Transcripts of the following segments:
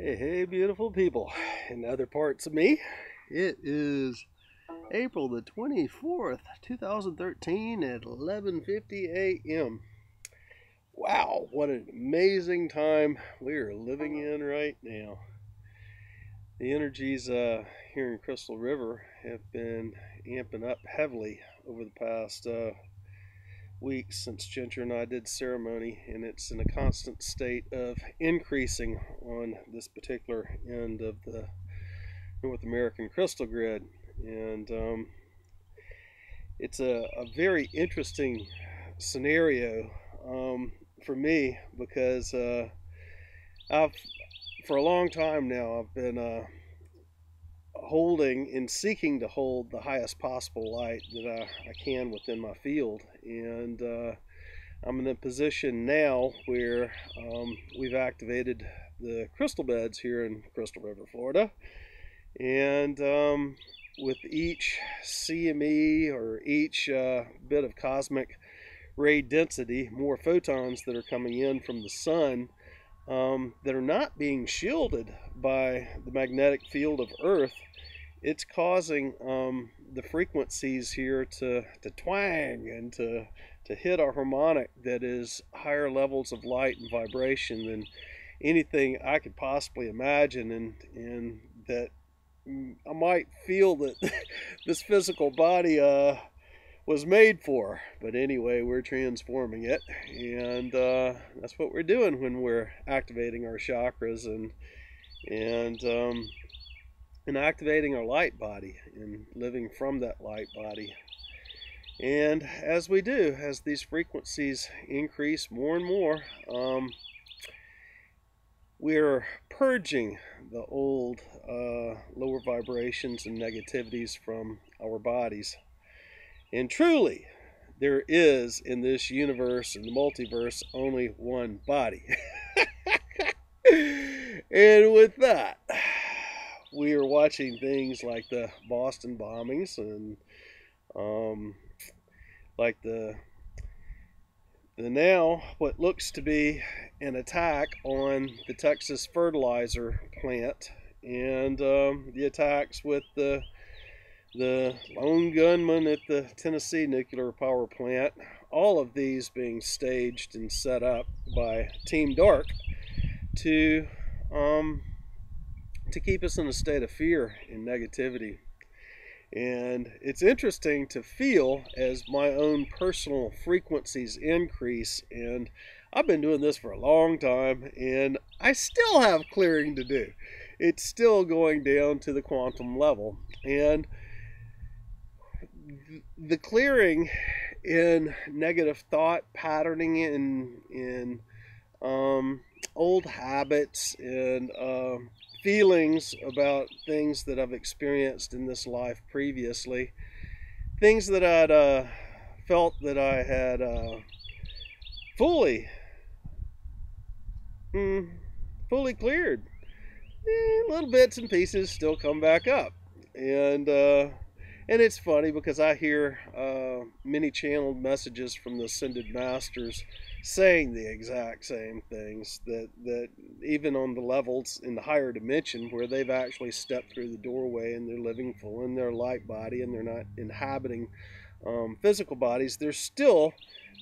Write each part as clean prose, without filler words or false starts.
Hey, hey, beautiful people in other parts of me. It is April the 24th, 2013 at 11:50 a.m. Wow, what an amazing time we are living in right now. The energies here in Crystal River have been amping up heavily over the past weeks since Ginger and I did ceremony, and it's in a constant state of increasing on this particular end of the North American crystal grid. And it's a very interesting scenario for me because I've, for a long time now, I've been holding and seeking to hold the highest possible light that I can within my field. And I'm in a position now where we've activated the crystal beds here in Crystal River, Florida. And with each CME or each bit of cosmic ray density, more photons that are coming in from the sun that are not being shielded by the magnetic field of Earth, it's causing the frequencies here to twang and to hit a harmonic that is higher levels of light and vibration than anything I could possibly imagine, and that I might feel that this physical body was made for. But anyway, we're transforming it, and that's what we're doing when we're activating our chakras and activating our light body and living from that light body. And as we do, as these frequencies increase more and more, we're purging the old lower vibrations and negativities from our bodies. And truly, there is in this universe, in the multiverse, only one body. And with that, we are watching things like the Boston bombings and like the now what looks to be an attack on the Texas fertilizer plant, and the attacks with the lone gunman at the Tennessee nuclear power plant, all of these being staged and set up by Team Dark to keep us in a state of fear and negativity. And it's interesting to feel as my own personal frequencies increase, and I've been doing this for a long time, and I still have clearing to do. It's still going down to the quantum level, and the clearing in negative thought patterning in old habits and feelings about things that I've experienced in this life previously, things that I'd felt that I had fully cleared. Little bits and pieces still come back up, and it's funny because I hear many channeled messages from the ascended masters saying the exact same things, that even on the levels in the higher dimension where they've actually stepped through the doorway and they're living full in their light body and they're not inhabiting physical bodies, they're still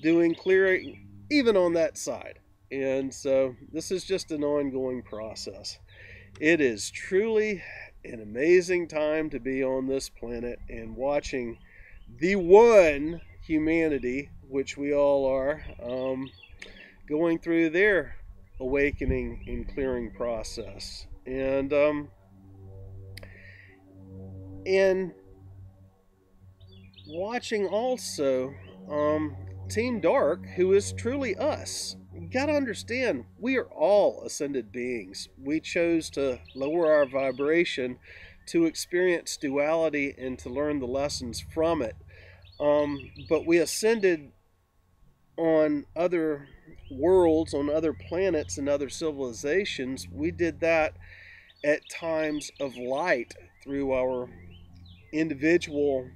doing clearing even on that side. And so this is just an ongoing process. It is truly an amazing time to be on this planet and watching the one humanity, which we all are, going through their awakening and clearing process. And watching also Team Dark, who is truly us. You gotta understand, we are all ascended beings. We chose to lower our vibration to experience duality and to learn the lessons from it. But we ascended on other worlds, on other planets and other civilizations. We did that at times of light through our individual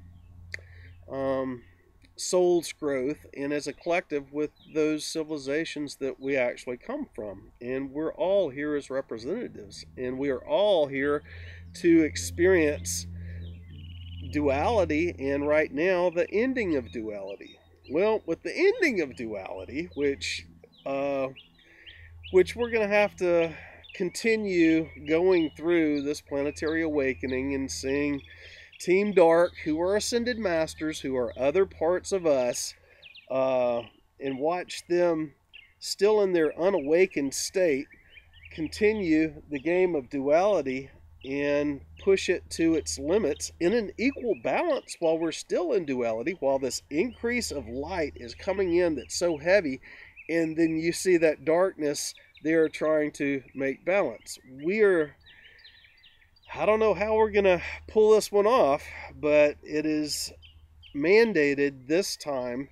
soul's growth and as a collective with those civilizations that we actually come from. And we're all here as representatives, and we are all here to experience duality, and right now the ending of duality. Well, with the ending of duality, which we're going to have to continue going through this planetary awakening and seeing Team Dark, who are ascended masters, who are other parts of us, and watch them still in their unawakened state continue the game of duality and push it to its limits in an equal balance while we're still in duality, while this increase of light is coming in that's so heavy, and then you see that darkness they're trying to make balance. I don't know how we're going to pull this one off, but it is mandated this time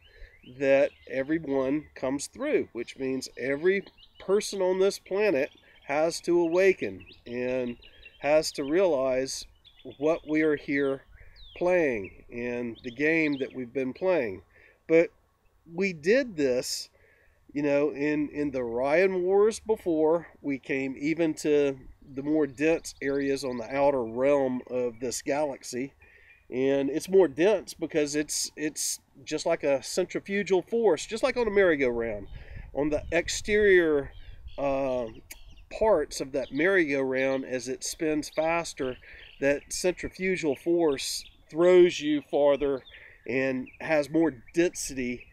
that everyone comes through, which means every person on this planet has to awaken and has to realize what we are here playing and the game that we've been playing. But we did this, you know, in the Orion Wars before. We came even to the more dense areas on the outer realm of this galaxy, and it's more dense because it's just like a centrifugal force, just like on a merry-go-round. On the exterior parts of that merry-go-round, as it spins faster, that centrifugal force throws you farther and has more density,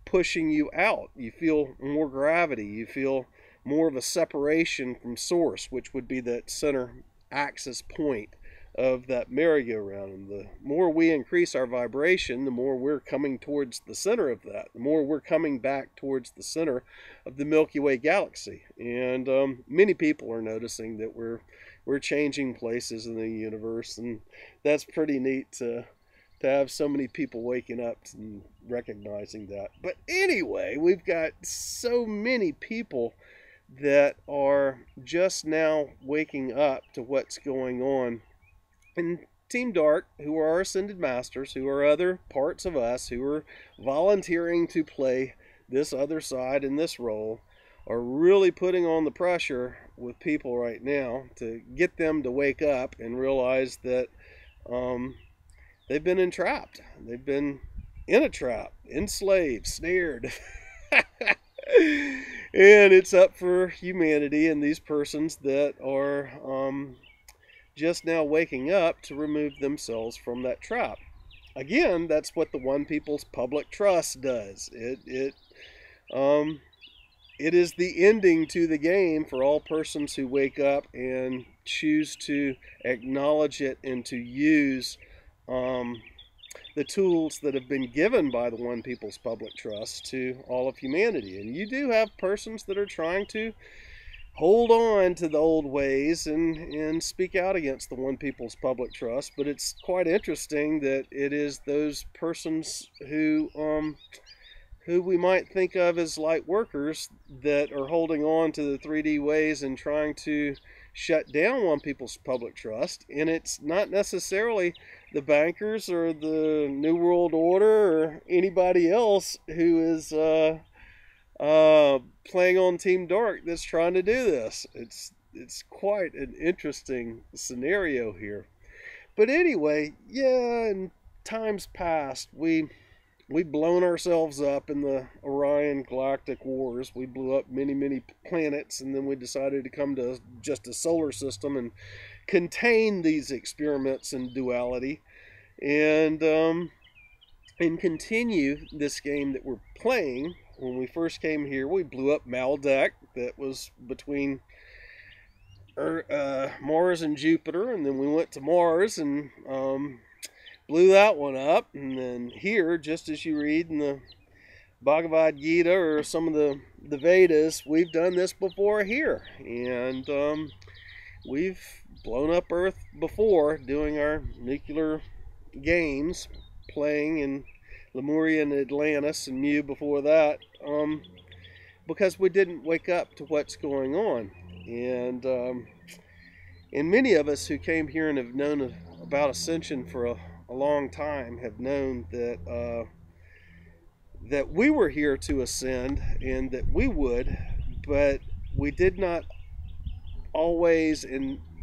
pushing you out. You feel more gravity, you feel more of a separation from source, which would be that center axis point of that merry-go-round. And the more we increase our vibration, the more we're coming towards the center of that, the more we're coming back towards the center of the Milky Way galaxy. And many people are noticing that we're changing places in the universe, and that's pretty neat to have so many people waking up and recognizing that. But anyway, we've got so many people that are just now waking up to what's going on. And Team Dark, who are our ascended masters, who are other parts of us, who are volunteering to play this other side in this role, are really putting on the pressure with people right now to get them to wake up and realize that they've been entrapped. They've been in a trap, enslaved, snared. And it's up for humanity and these persons that are just now waking up to remove themselves from that trap. Again, that's what the One People's Public Trust does. It is the ending to the game for all persons who wake up and choose to acknowledge it and to use the tools that have been given by the One People's Public Trust to all of humanity. And you do have persons that are trying to hold on to the old ways and speak out against the One People's Public Trust. But it's quite interesting that it is those persons who we might think of as light workers that are holding on to the 3D ways and trying to shut down One People's Public Trust. And it's not necessarily the bankers or the New World Order or anybody else who is playing on Team Dark that's trying to do this. It's quite an interesting scenario here. But anyway, yeah, in times past, we've blown ourselves up in the Orion Galactic Wars. We blew up many planets, and then we decided to come to just a solar system and contain these experiments in duality and continue this game that we're playing. When we first came here, we blew up Maldek, that was between Mars and Jupiter, and then we went to Mars and blew that one up. And then here, just as you read in the Bhagavad Gita or some of the Vedas, we've done this before here. And we've blown up Earth before doing our nuclear games, playing in Lemuria and Atlantis and Mu before that, because we didn't wake up to what's going on. And many of us who came here and have known about Ascension for a long time have known that that we were here to ascend and that we would, but we did not always,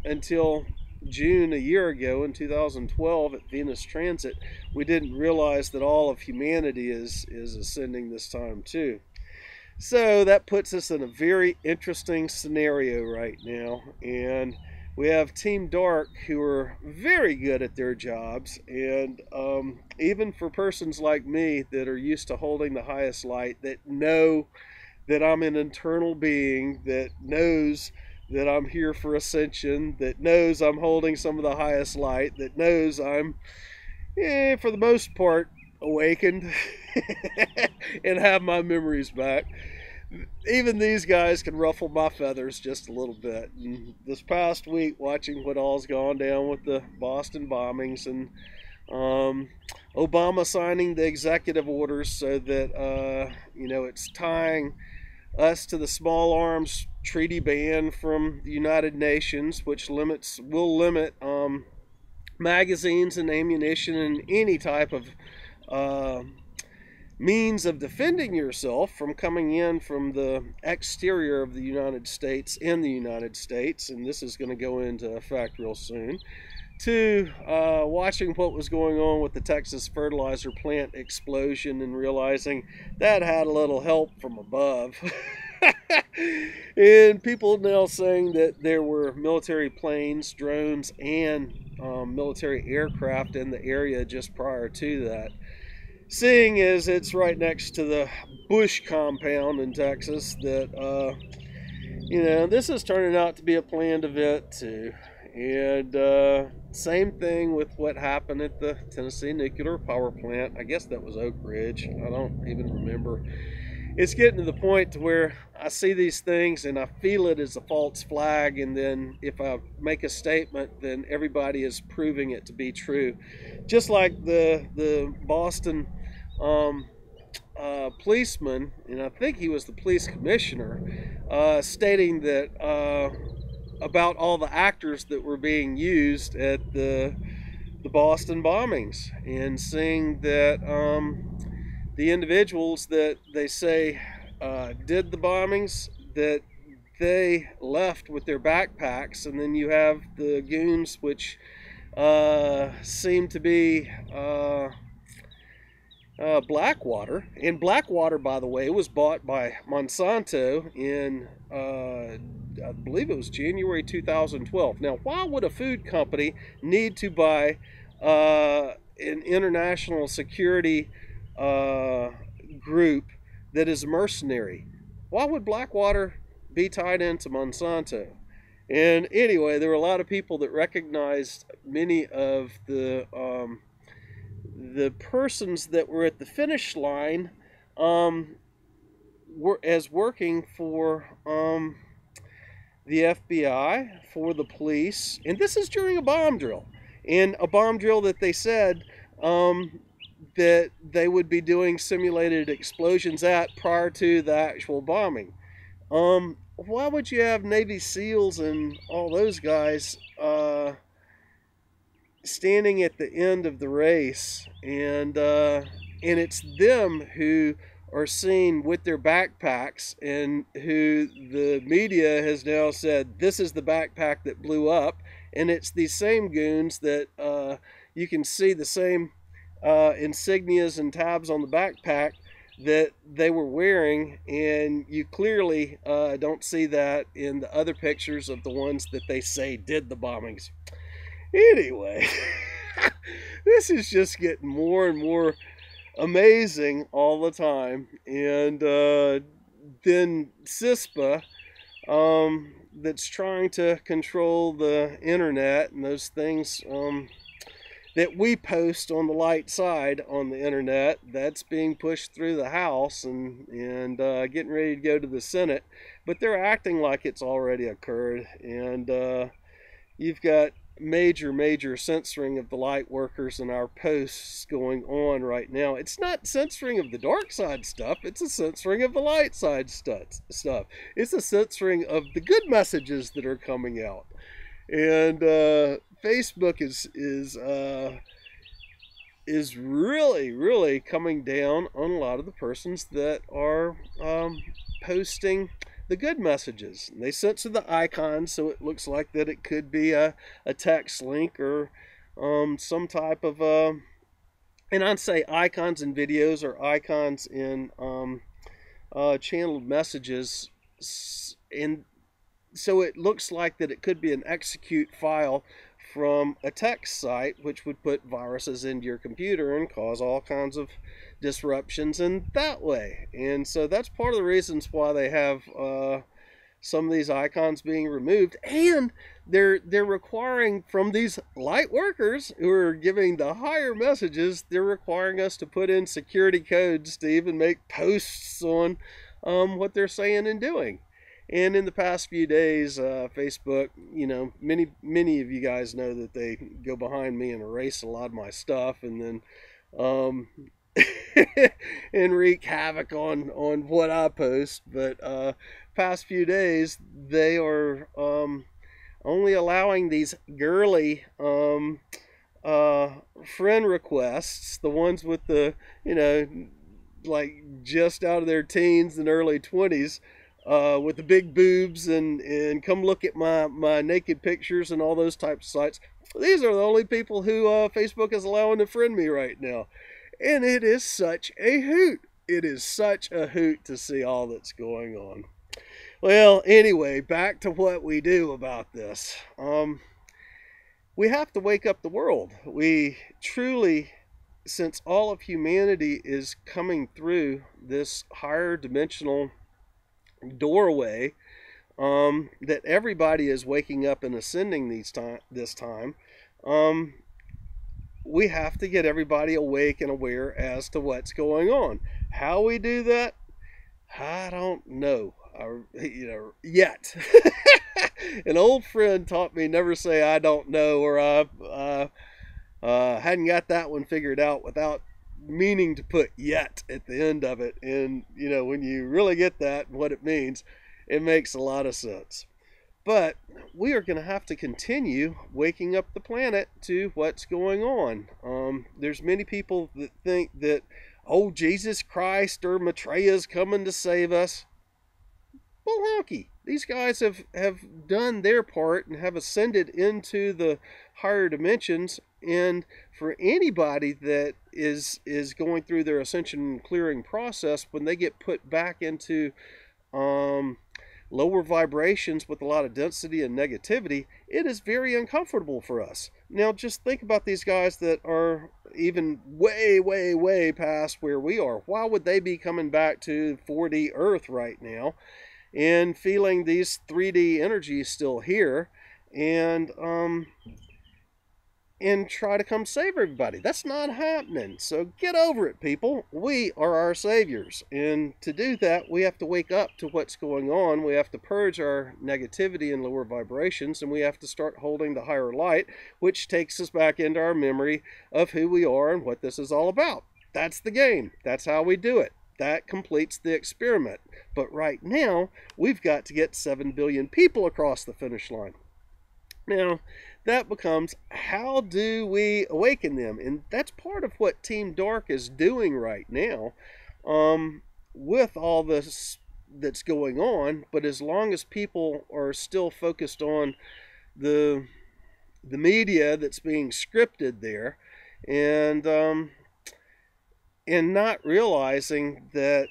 until June a year ago in 2012 at Venus transit, we didn't realize that all of humanity is ascending this time too. So that puts us in a very interesting scenario right now, and we have Team Dark, who are very good at their jobs, and even for persons like me that are used to holding the highest light, that know that I'm an internal being, that knows that I'm here for ascension, that knows I'm holding some of the highest light, that knows I'm, for the most part, awakened and have my memories back. Even these guys can ruffle my feathers just a little bit. And this past week, watching what all's gone down with the Boston bombings, and Obama signing the executive orders so that it's tying us to the small arms treaty ban from the United Nations, which will limit magazines and ammunition and any type of means of defending yourself from coming in from the exterior of the United States in the United States, and this is going to go into effect real soon, to watching what was going on with the Texas fertilizer plant explosion and realizing that had a little help from above. And people now saying that there were military planes, drones, and military aircraft in the area just prior to that. Seeing as it's right next to the Bush compound in Texas, that this is turning out to be a planned event too. And same thing with what happened at the Tennessee nuclear power plant. I guess that was Oak Ridge. I don't even remember. It's getting to the point to where I see these things and I feel it as a false flag, and then if I make a statement, then everybody is proving it to be true. Just like the Boston policeman, and I think he was the police commissioner, stating that about all the actors that were being used at the Boston bombings, and saying that the individuals that they say did the bombings, that they left with their backpacks, and then you have the goons, which seem to be Blackwater. And Blackwater, by the way, was bought by Monsanto in I believe it was January 2012. Now, why would a food company need to buy an international security group that is mercenary? Why would Blackwater be tied into Monsanto? And anyway, there were a lot of people that recognized many of the persons that were at the finish line were as working for the FBI, for the police, and this is during a bomb drill. And a bomb drill that they said that they would be doing simulated explosions at prior to the actual bombing. Why would you have Navy SEALs and all those guys standing at the end of the race, and it's them who are seen with their backpacks, and who the media has now said this is the backpack that blew up, and it's these same goons that you can see the same insignias and tabs on the backpack that they were wearing, and you clearly don't see that in the other pictures of the ones that they say did the bombings. Anyway, this is just getting more and more amazing all the time. And then CISPA, that's trying to control the internet and those things that we post on the light side on the internet, that's being pushed through the House and getting ready to go to the Senate. But they're acting like it's already occurred. And you've got major censoring of the light workers and our posts going on right now. It's not censoring of the dark side stuff, it's a censoring of the light side stuff. It's a censoring of the good messages that are coming out. And Facebook is is really, really coming down on a lot of the persons that are posting the good messages. And they censor the icons so it looks like that it could be a text link or some type of and I'd say icons in videos or icons in channeled messages, and so it looks like that it could be an execute file from a text site, which would put viruses into your computer and cause all kinds of disruptions in that way. And so that's part of the reasons why they have some of these icons being removed, and they're requiring from these light workers who are giving the higher messages, they're requiring us to put in security codes to even make posts on what they're saying and doing. And in the past few days, Facebook, you know, many of you guys know that they go behind me and erase a lot of my stuff, and then and wreak havoc on what I post. But past few days, they are only allowing these girly friend requests, the ones with the, you know, like just out of their teens and early 20s, with the big boobs and come look at my naked pictures and all those types of sites. These are the only people who Facebook is allowing to friend me right now. And it is such a hoot. It is such a hoot to see all that's going on. Well, anyway, back to what we do about this. We have to wake up the world. We truly, since all of humanity is coming through this higher dimensional doorway, that everybody is waking up and ascending this time, we have to get everybody awake and aware as to what's going on. How we do that, I don't know, yet. An old friend taught me never say I don't know, or I hadn't got that one figured out without meaning to put yet at the end of it. And you know, when you really get that and what it means, it makes a lot of sense. But we are going to have to continue waking up the planet to what's going on. There's many people that think that, oh, Jesus Christ or Maitreya is coming to save us. Well, honky. These guys have done their part and have ascended into the higher dimensions. And for anybody that is going through their ascension and clearing process, when they get put back into lower vibrations with a lot of density and negativity, it is very uncomfortable for us. Now, just think about these guys that are even way, way, way past where we are. Why would they be coming back to 4D Earth right now and feeling these 3D energies still here and try to come save everybody? That's not happening. So get over it, people. We are our saviors. And to do that, we have to wake up to what's going on. We have to purge our negativity and lower vibrations, and we have to start holding the higher light, which takes us back into our memory of who we are and what this is all about. That's the game. That's how we do it. That completes the experiment. But right now, we've got to get 7 billion people across the finish line. Now, that becomes, how do we awaken them? And that's part of what Team Dark is doing right now, with all this that's going on. But as long as people are still focused on the media that's being scripted there, and not realizing that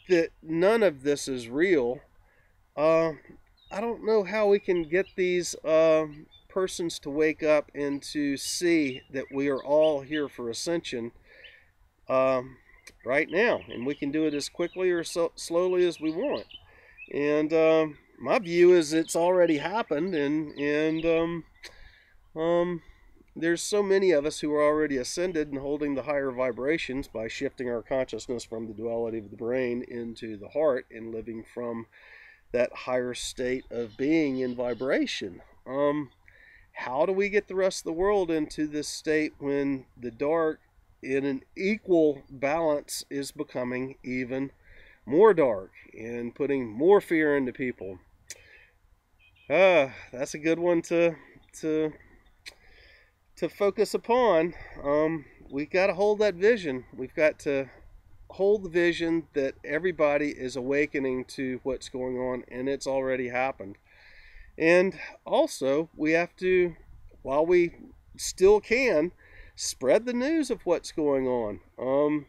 that none of this is real, I don't know how we can get these persons to wake up and to see that we are all here for ascension right now, and we can do it as quickly or slowly as we want. And my view is it's already happened, and there's so many of us who are already ascended and holding the higher vibrations by shifting our consciousness from the duality of the brain into the heart and living from that higher state of being in vibration. How do we get the rest of the world into this state when the dark in an equal balance is becoming even more dark and putting more fear into people? That's a good one to to focus upon. We've got to hold that vision. We've got to hold the vision that everybody is awakening to what's going on, and it's already happened. And also, we have to, while we still can, spread the news of what's going on.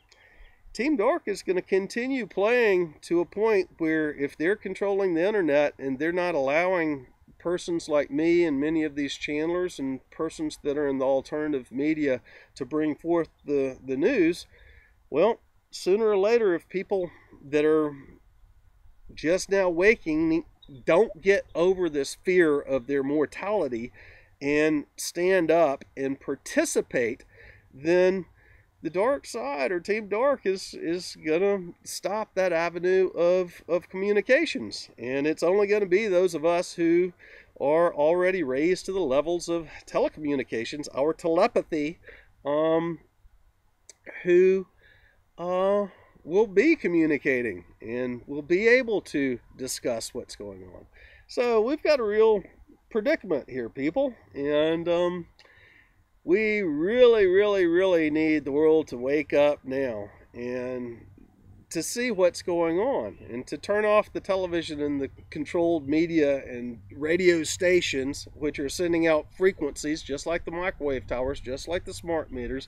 Team Dark is going to continue playing to a point where if they're controlling the internet and they're not allowing persons like me and many of these channelers and persons that are in the alternative media to bring forth the news, well, sooner or later, if people that are just now waking don't get over this fear of their mortality and stand up and participate, then the dark side, or Team Dark, is gonna stop that avenue of communications. And it's only going to be those of us who are already raised to the levels of telecommunications, our telepathy, who will be communicating and will be able to discuss what's going on. So we've got a real predicament here, people, and we really need the world to wake up now and to see what's going on, and to turn off the television and the controlled media and radio stations, which are sending out frequencies just like the microwave towers, just like the smart meters,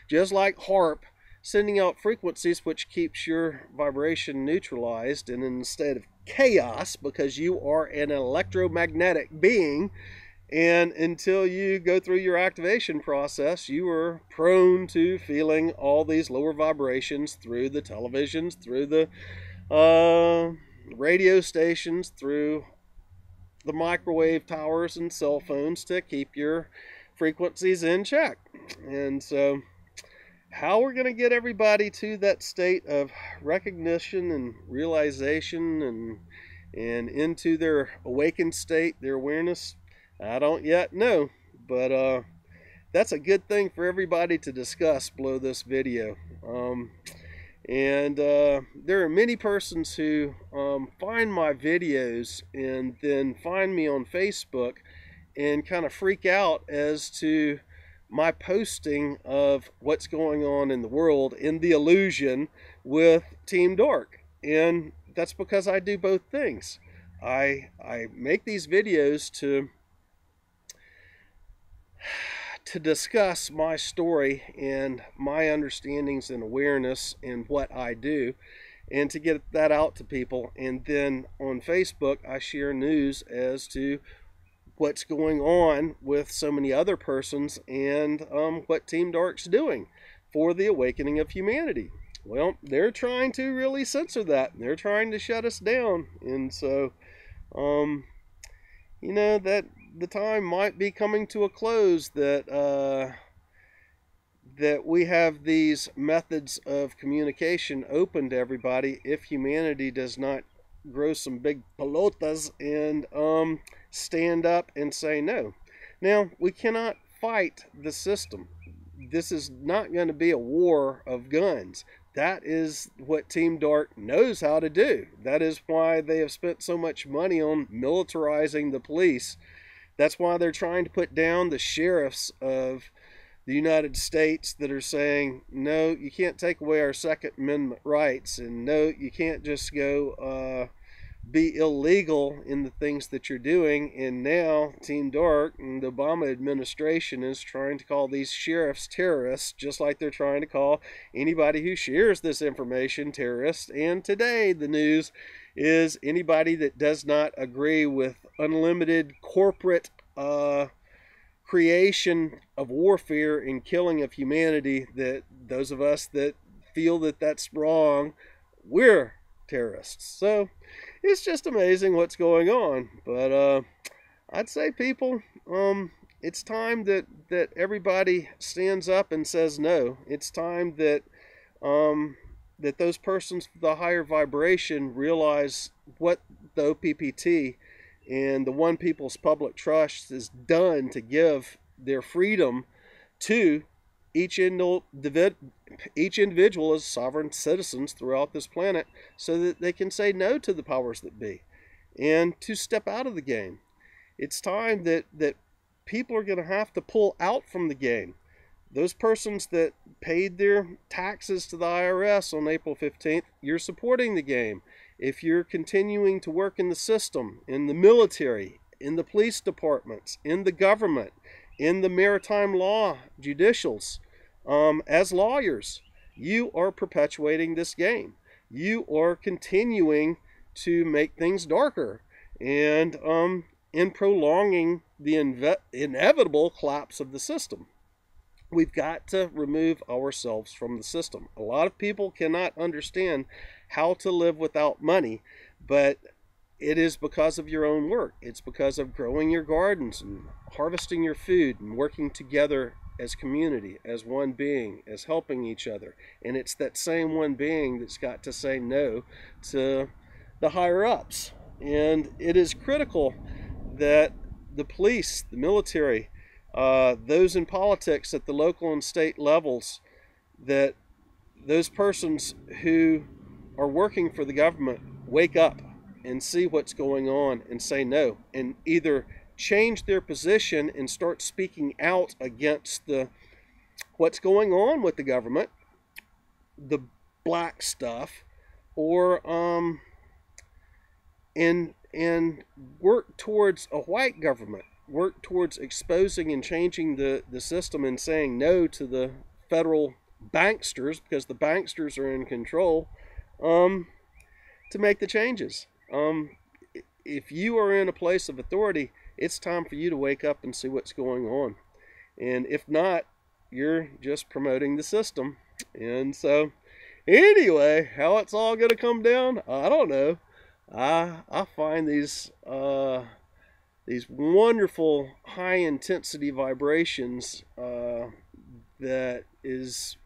just like HARP, sending out frequencies which keeps your vibration neutralized and instead of chaos, because you are an electromagnetic being. And until you go through your activation process, you are prone to feeling all these lower vibrations through the televisions, through the radio stations, through the microwave towers and cell phones to keep your frequencies in check. And so how we're going to get everybody to that state of recognition and realization and into their awakened state, their awareness, I don't yet know, but that's a good thing for everybody to discuss below this video. There are many persons who find my videos and then find me on Facebook and kind of freak out as to my posting of what's going on in the world in the illusion with Team Dark. And that's because I do both things. I make these videos to discuss my story and my understandings and awareness and what I do, and to get that out to people. And then on Facebook, I share news as to what's going on with so many other persons and what Team Dark's doing for the awakening of humanity. Well, they're trying to really censor that. They're trying to shut us down. And so, you know, that the time might be coming to a close that that we have these methods of communication open to everybody if humanity does not grow some big pelotas and stand up and say no. Now, we cannot fight the system. This is not going to be a war of guns. That is what Team Dark knows how to do. That is why they have spent so much money on militarizing the police. That's why they're trying to put down the sheriffs of the United States that are saying, no, you can't take away our Second Amendment rights, and no, you can't just go be illegal in the things that you're doing. And now Team Dark and the Obama administration is trying to call these sheriffs terrorists, just like they're trying to call anybody who shares this information terrorists. And today the news is anybody that does not agree with unlimited corporate creation of warfare and killing of humanity, that those of us that feel that that's wrong, we're terrorists. So it's just amazing what's going on. But I'd say, people, it's time that everybody stands up and says no. It's time that that those persons with the higher vibration realize what the OPPT and the One People's Public Trust has done to give their freedom to each individual as sovereign citizens throughout this planet, so that they can say no to the powers that be and to step out of the game. It's time that people are going to have to pull out from the game. Those persons that paid their taxes to the IRS on April 15th, you're supporting the game. If you're continuing to work in the system, in the military, in the police departments, in the government, in the maritime law judicials, as lawyers, you are perpetuating this game. You are continuing to make things darker and in prolonging the inevitable collapse of the system. We've got to remove ourselves from the system. A lot of people cannot understand how to live without money, but it is because of your own work. It's because of growing your gardens and harvesting your food and working together as community, as one being, as helping each other. And it's that same one being that's got to say no to the higher ups. And it is critical that the police, the military, those in politics at the local and state levels, that those persons who are working for the government wake up and see what's going on and say no, and either change their position and start speaking out against what's going on with the government, the black stuff, or and work towards a white government, work towards exposing and changing the system and saying no to the federal banksters, because the banksters are in control, to make the changes. If you are in a place of authority, it's time for you to wake up and see what's going on. And if not, you're just promoting the system. And so, anyway, how it's all going to come down, I don't know. I find these wonderful high intensity vibrations that is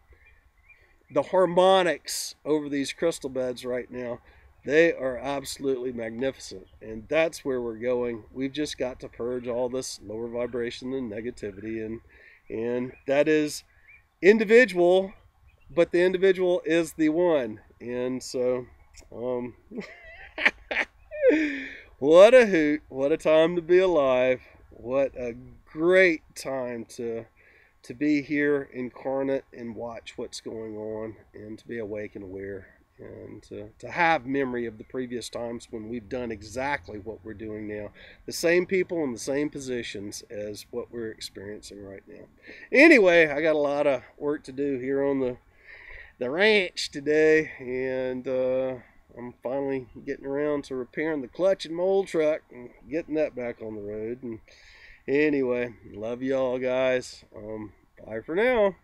the harmonics over these crystal beds right now. They are absolutely magnificent, and that's where we're going. We've just got to purge all this lower vibration and negativity, and that is individual, but the individual is the one. And so what a hoot, what a time to be alive, what a great time to be here incarnate and watch what's going on, and to be awake and aware, and to have memory of the previous times when we've done exactly what we're doing now. The same people in the same positions as what we're experiencing right now. Anyway, I got a lot of work to do here on the ranch today, and I'm finally getting around to repairing the clutch in my old truck and getting that back on the road. And anyway, love y'all guys. Bye for now.